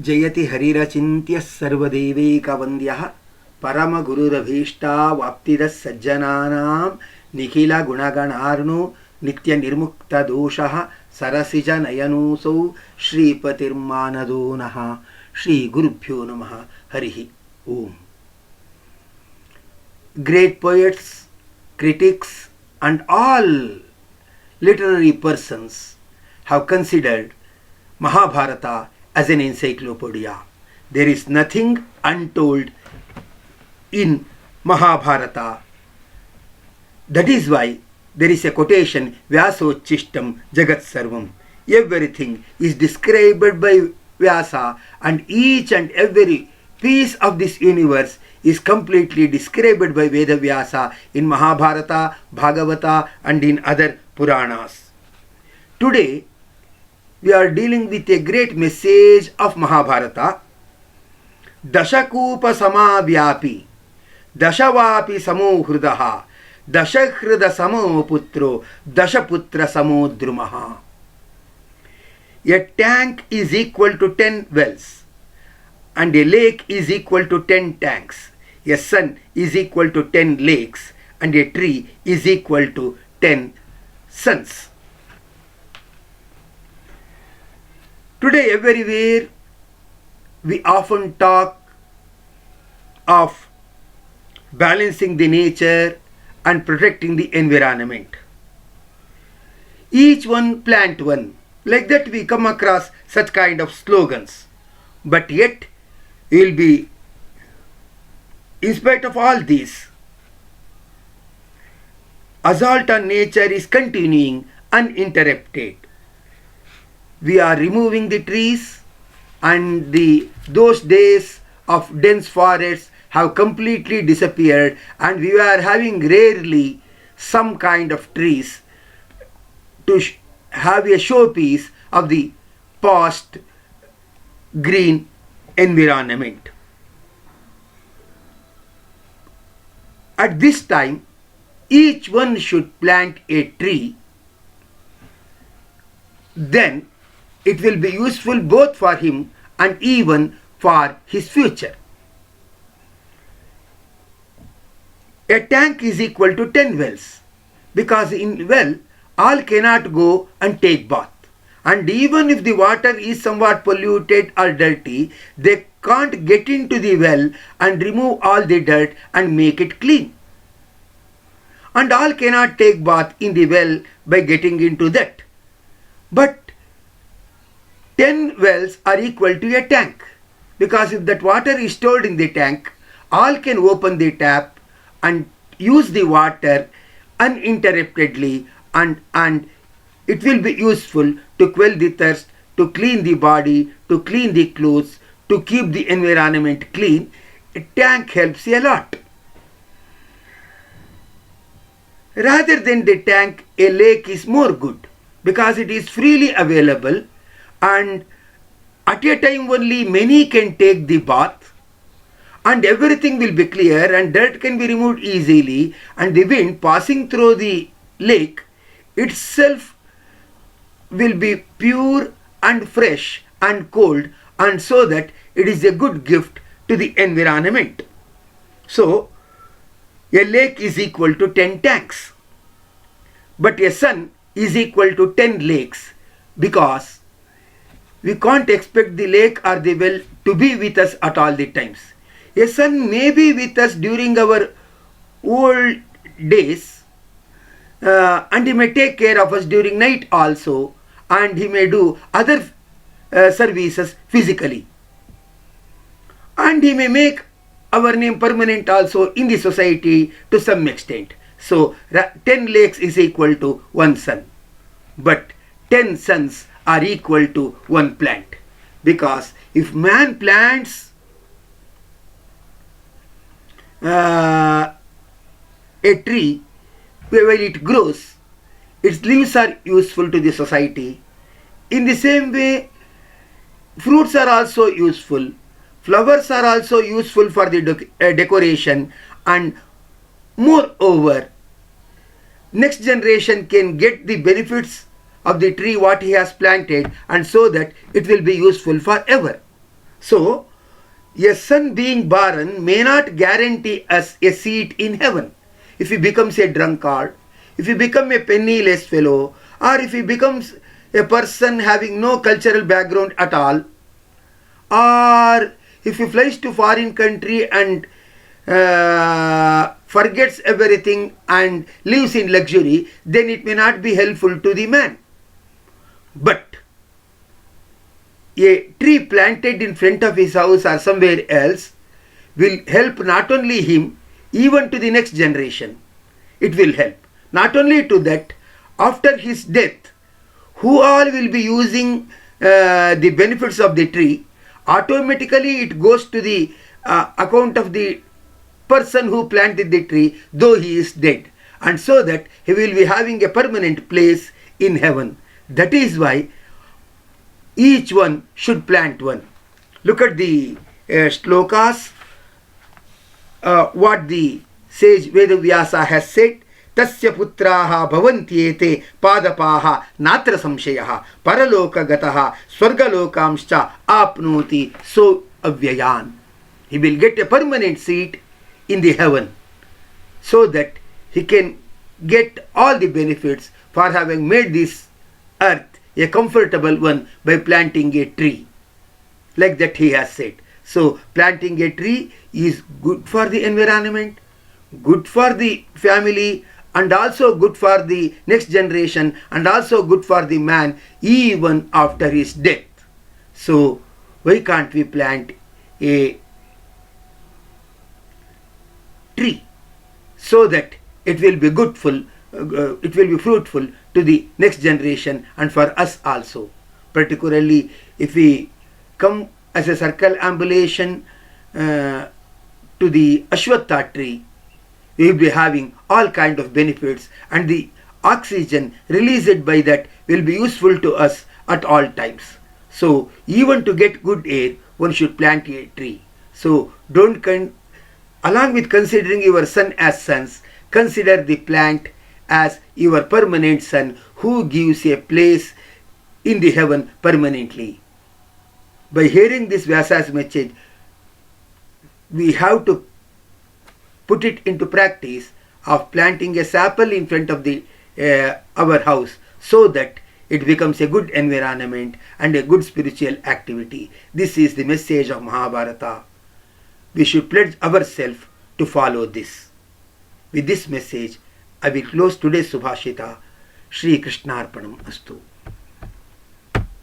जयति हरिरचिन्त्यः सर्वदेवैकवन्द्यः परमगुरुरभीष्टावाप्तिदः सज्जनानां निखिलगुणगणार्णो नित्यनिर्मुक्तदोषः सरसिजनयनोऽसौ श्रीपतिर्मानदो नः। श्रीगुरुभ्यो नमः। हरिः ओम्. Great poets, critics and all literary persons have considered Mahabharata as an encyclopedia. There is nothing untold in Mahabharata. That is why there is a quotation, Vyasochishtam Jagat Sarvam. Everything is described by Vyasa, and each and every piece of this universe is completely described by Veda Vyasa in Mahabharata, Bhagavata and in other Puranas. Today we are dealing with a great message of Mahabharata. Dashakupa samavyapi, dashavapi samo hrudaha, dashahruda samo putro, dashaputra samo drumaha. A tank is equal to 10 wells, and a lake is equal to 10 tanks. A sun is equal to 10 lakes, and a tree is equal to 10 suns. Today everywhere we often talk of balancing the nature and protecting the environment. Each one plant one. Like that we come across such kind of slogans. But yet we will be, in spite of all this, assault on nature is continuing uninterrupted. We are removing the trees, and those days of dense forests have completely disappeared, and we are having rarely some kind of trees to have a showpiece of the past green environment. At this time, each one should plant a tree. Then it will be useful both for him and even for his future. A tank is equal to 10 wells, because in well all cannot go and take bath, and even if the water is somewhat polluted or dirty, they can't get into the well and remove all the dirt and make it clean, and all cannot take bath in the well by getting into that. But 10 wells are equal to a tank, because if that water is stored in the tank, all can open the tap and use the water uninterruptedly, and it will be useful to quell the thirst, to clean the body, to clean the clothes, to keep the environment clean. A tank helps a lot. Rather than the tank, a lake is more good, because it is freely available, and at a time only many can take the bath, and everything will be clear, and dirt can be removed easily, and the wind passing through the lake itself will be pure and fresh and cold, and so that it is a good gift to the environment. So a lake is equal to 10 tanks, but a sun is equal to 10 lakes, because we can't expect the lake or the well to be with us at all the times. A sun may be with us during our old days, and he may take care of us during night also, and he may do other services physically, and he may make our name permanent also in the society to some extent. So 10 lakes is equal to 1 sun, but 10 suns are equal to 1 plant, because if man plants a tree, when it grows, its leaves are useful to the society. In the same way, fruits are also useful, flowers are also useful for the decoration, and moreover, next generation can get the benefits of the tree what he has planted, and so that it will be useful forever. So, a son being born may not guarantee us a seat in heaven. If he becomes a drunkard, if he becomes a penniless fellow, or if he becomes a person having no cultural background at all, or if he flies to foreign country and forgets everything and lives in luxury, then it may not be helpful to the man. But a tree planted in front of his house or somewhere else will help not only him, even to the next generation. It will help. Not only to that, after his death, who all will be using the benefits of the tree, automatically it goes to the account of the person who planted the tree, though he is dead. And so that he will be having a permanent place in heaven. That is why each one should plant one. Look at the shlokas, what the sage Vedavyasa has said. Tasya putraha bhavantyete padapaha natra samshayaha paraloka gataha swargalokamscha apnoti so avyayan. He will get a permanent seat in the heaven, so that he can get all the benefits for having made this earth a comfortable one by planting a tree. Like that he has said. So planting a tree is good for the environment, good for the family, and also good for the next generation, and also good for the man even after his death. So why can't we plant a tree so that it will be goodful, it will be fruitful to the next generation and for us also. Particularly if we come as a circumambulation to the Ashwatha tree, we will be having all kind of benefits, and the oxygen released by that will be useful to us at all times. So even to get good air, one should plant a tree. So don't along with considering your son as sons, consider the plant as your permanent son who gives a place in the heaven permanently. By hearing this Vyasa's message, we have to put it into practice of planting a sapple in front of the our house, so that it becomes a good environment and a good spiritual activity. This is the message of Mahabharata. We should pledge ourselves to follow this. With this message, I will close today's Subhashita. Shri Krishnarpanam Astu.